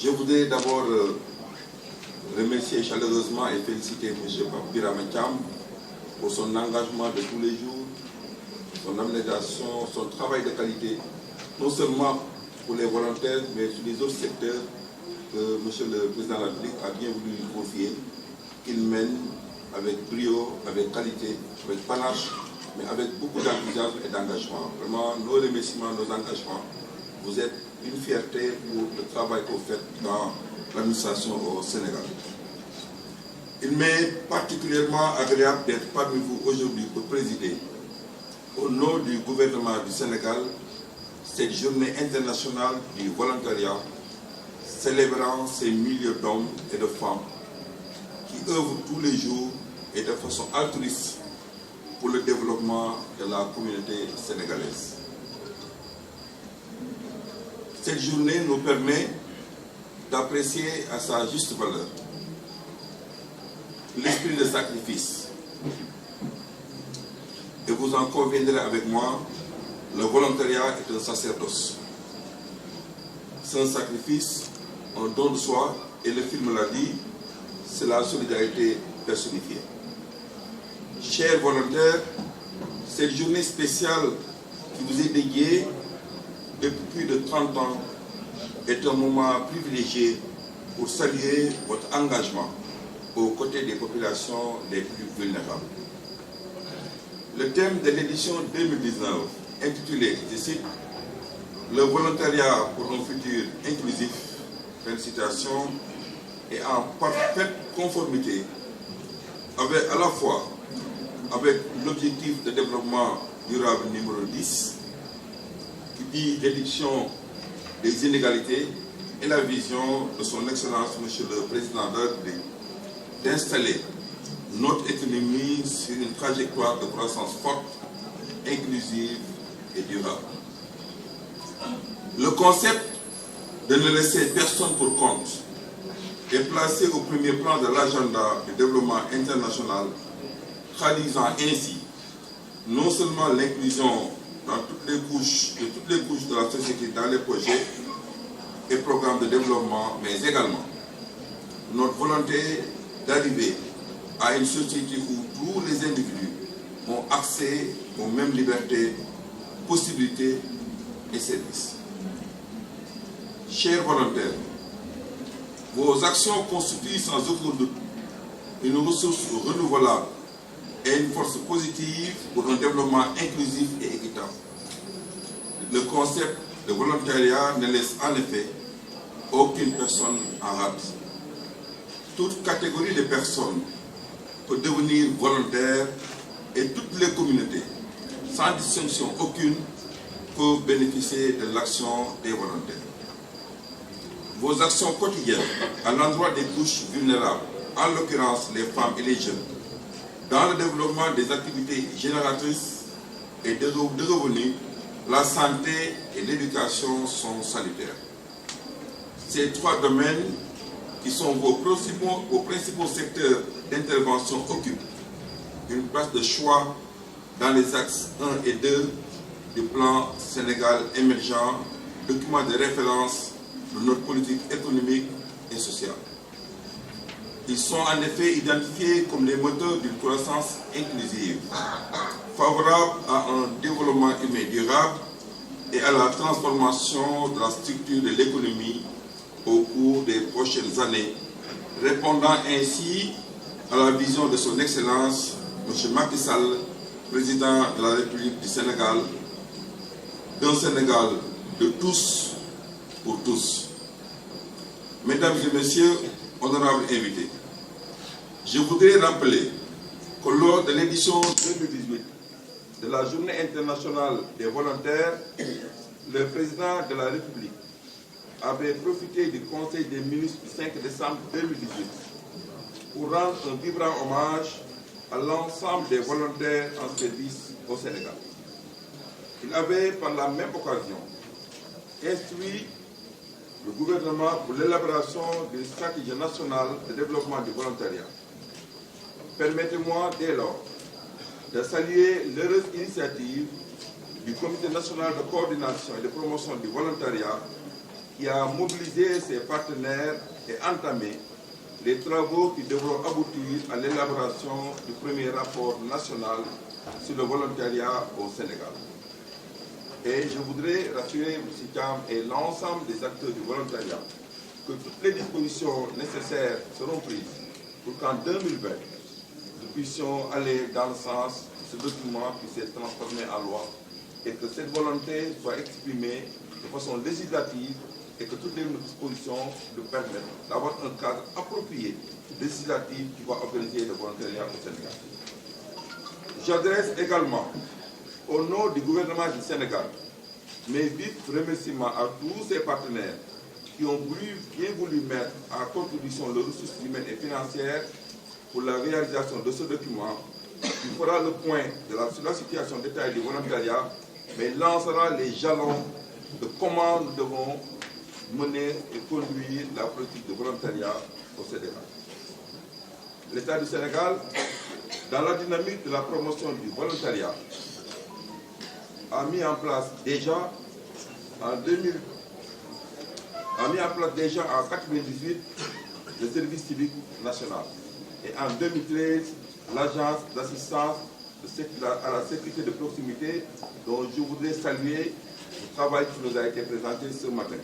Je voudrais d'abord remercier chaleureusement et féliciter M. Birame Thiam pour son engagement de tous les jours, son abnégation, son travail de qualité, non seulement pour les volontaires, mais sur les autres secteurs que M. le Président de la République a bien voulu lui confier, qu'il mène avec brio, avec qualité, avec panache, mais avec beaucoup d'enthousiasme et d'engagement. Vraiment, nos remerciements, nos engagements, vous êtes une fierté pour le travail que vous faites dans l'administration au Sénégal. Il m'est particulièrement agréable d'être parmi vous aujourd'hui pour présider, au nom du gouvernement du Sénégal, cette journée internationale du volontariat, célébrant ces milliers d'hommes et de femmes qui œuvrent tous les jours et de façon altruiste pour le développement de la communauté sénégalaise. Cette journée nous permet d'apprécier à sa juste valeur l'esprit de sacrifice. Et vous en conviendrez avec moi, le volontariat est un sacerdoce. C'est un sacrifice, un don de soi, et le film l'a dit, c'est la solidarité personnifiée. Chers volontaires, cette journée spéciale qui vous est dédiée depuis plus de 30 ans est un moment privilégié pour saluer votre engagement aux côtés des populations les plus vulnérables. Le thème de l'édition 2019, intitulé, je cite, « Le volontariat pour un futur inclusif », félicitations, est en parfaite conformité avec, à la fois avec l'objectif de développement durable numéro 10, qui dit réduction des inégalités, et la vision de son Excellence, Monsieur le Président de la République, d'installer notre économie sur une trajectoire de croissance forte, inclusive et durable. Le concept de ne laisser personne pour compte est placé au premier plan de l'agenda du développement international, traduisant ainsi non seulement l'inclusion dans toutes les couches de la société dans les projets et programmes de développement, mais également notre volonté d'arriver à une société où tous les individus ont accès aux mêmes libertés, possibilités et services. Chers volontaires, vos actions constituent sans aucun doute une ressource renouvelable et une force positive pour un développement inclusif et équitable. Le concept de volontariat ne laisse en effet aucune personne en rade. Toute catégorie de personnes peut devenir volontaire et toutes les communautés, sans distinction aucune, peuvent bénéficier de l'action des volontaires. Vos actions quotidiennes à l'endroit des couches vulnérables, en l'occurrence les femmes et les jeunes, dans le développement des activités génératrices et de revenus, la santé et l'éducation sont salutaires. Ces trois domaines qui sont vos principaux secteurs d'intervention occupent une place de choix dans les axes 1 et 2 du plan Sénégal émergent, document de référence de notre politique économique et sociale. Ils sont en effet identifiés comme les moteurs d'une croissance inclusive, favorable à un développement humain durable et à la transformation de la structure de l'économie au cours des prochaines années, répondant ainsi à la vision de son Excellence, M. Macky Sall, Président de la République du Sénégal, d'un Sénégal de tous pour tous. Mesdames et Messieurs, honorables invités, je voudrais rappeler que lors de l'édition 2018 de la Journée internationale des volontaires, le Président de la République avait profité du Conseil des ministres du 5 décembre 2018 pour rendre un vibrant hommage à l'ensemble des volontaires en service au Sénégal. Il avait, par la même occasion, instruit le gouvernement pour l'élaboration d'une stratégie nationale de développement du volontariat. Permettez-moi dès lors de saluer l'heureuse initiative du Comité national de coordination et de promotion du volontariat qui a mobilisé ses partenaires et entamé les travaux qui devront aboutir à l'élaboration du premier rapport national sur le volontariat au Sénégal. Et je voudrais rassurer M. Thiam et l'ensemble des acteurs du volontariat que toutes les dispositions nécessaires seront prises pour qu'en 2020, nous puissions aller dans le sens de ce document qui s'est transformé en loi et que cette volonté soit exprimée de façon législative et que toutes les dispositions nous permettent d'avoir un cadre approprié, législatif, qui va organiser le volontariat au Sénégal. J'adresse également, au nom du gouvernement du Sénégal, mes vifs remerciements à tous ses partenaires qui ont bien voulu mettre à contribution leurs ressources humaines et financières pour la réalisation de ce document qui fera le point sur la situation détaillée du volontariat, mais lancera les jalons de comment nous devons mener et conduire la politique de volontariat au Sénégal. L'État du Sénégal, dans la dynamique de la promotion du volontariat, a mis en place déjà en 1998 le service civique national et en 2013 l'agence d'assistance à la sécurité de proximité dont je voudrais saluer le travail qui nous a été présenté ce matin.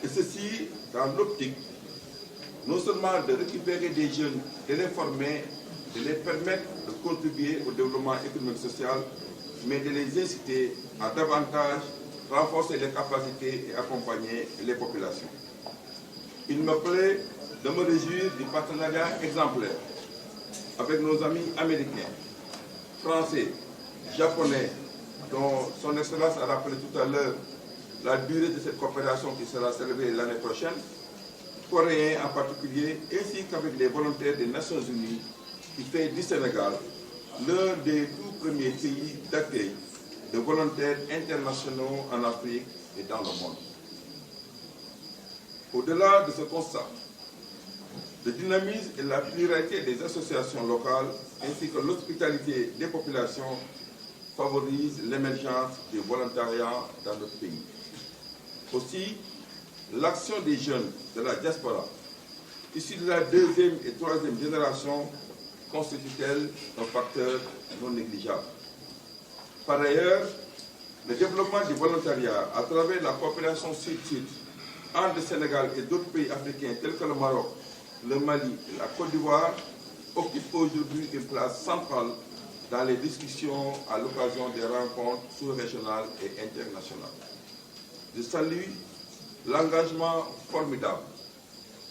Et ceci dans l'optique non seulement de récupérer des jeunes, de les former, de les permettre de contribuer au développement économique et social, mais de les inciter à davantage renforcer les capacités et accompagner les populations. Il me plaît de me réjouir du partenariat exemplaire avec nos amis américains, français, japonais, dont son Excellence a rappelé tout à l'heure la durée de cette coopération qui sera célébrée l'année prochaine, coréens en particulier, ainsi qu'avec les volontaires des Nations Unies qui fait du Sénégal l'un des tout premiers pays d'accueil de volontaires internationaux en Afrique et dans le monde. Au-delà de ce constat, le dynamisme et la pluralité des associations locales ainsi que l'hospitalité des populations favorisent l'émergence du volontariat dans notre pays. Aussi, l'action des jeunes de la diaspora, issus de la deuxième et troisième génération, constitue-t-elle un facteur non négligeable. Par ailleurs, le développement du volontariat à travers la coopération sud-sud entre le Sénégal et d'autres pays africains tels que le Maroc, le Mali et la Côte d'Ivoire occupe aujourd'hui une place centrale dans les discussions à l'occasion des rencontres sous-régionales et internationales. Je salue l'engagement formidable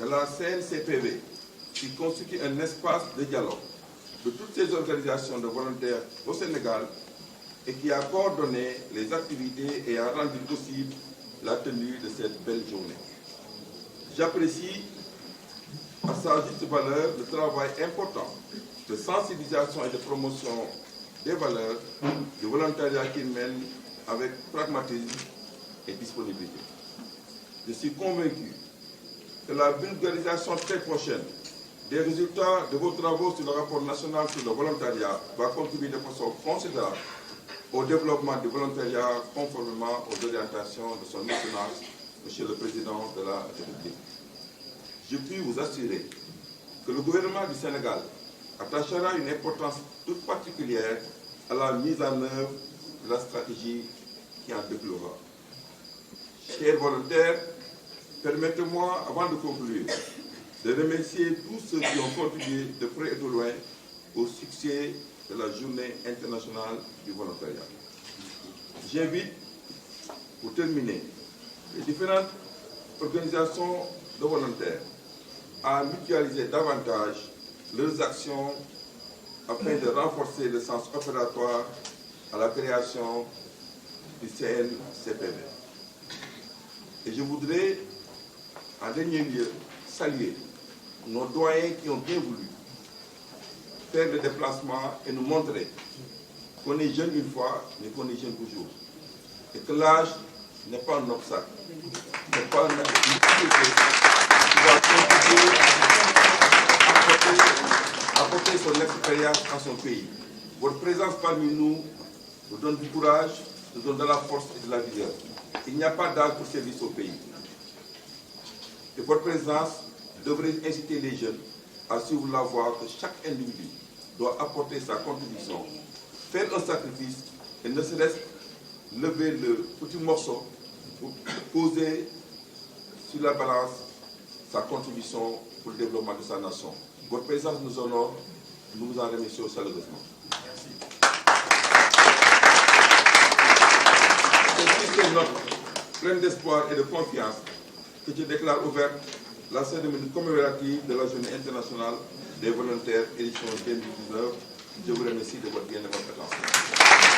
de la CNCPV qui constitue un espace de dialogue de toutes ces organisations de volontaires au Sénégal et qui a coordonné les activités et a rendu possible la tenue de cette belle journée. J'apprécie à sa juste valeur le travail important de sensibilisation et de promotion des valeurs du volontariat qu'il mène avec pragmatisme et disponibilité. Je suis convaincu que la vulgarisation très prochaine des résultats de vos travaux sur le rapport national sur le volontariat va contribuer de façon considérable au développement du volontariat conformément aux orientations de son Excellence, Monsieur le Président de la République. Je puis vous assurer que le gouvernement du Sénégal attachera une importance toute particulière à la mise en œuvre de la stratégie qui en découlera. Chers volontaires, permettez-moi, avant de conclure, de remercier tous ceux qui ont contribué de près et de loin au succès de la Journée internationale du volontariat. J'invite, pour terminer, les différentes organisations de volontaires à mutualiser davantage leurs actions afin de renforcer le sens opératoire à la création du CNCPV. Et je voudrais, en dernier lieu, saluer nos doyens qui ont bien voulu faire le déplacement et nous montrer qu'on est jeune une fois, mais qu'on est jeune toujours. Et que l'âge n'est pas un obstacle, n'est pas une difficulté qui va contribuer à apporter son expérience à son pays. Votre présence parmi nous nous donne du courage, nous donne de la force et de la vigueur. Il n'y a pas d'âge pour service au pays. Et votre présence devrait inciter les jeunes à suivre la voie que chaque individu doit apporter sa contribution, faire un sacrifice et ne serait-ce lever le petit morceau pour poser sur la balance sa contribution pour le développement de sa nation. Votre présence nous honore, nous vous en remercions chaleureusement. Merci. C'est sur ces notes pleines d'espoir et de confiance que je déclare ouverte la cérémonie commémorative de la Journée internationale des volontaires édition 2019. Je vous remercie de votre bien et votre attention.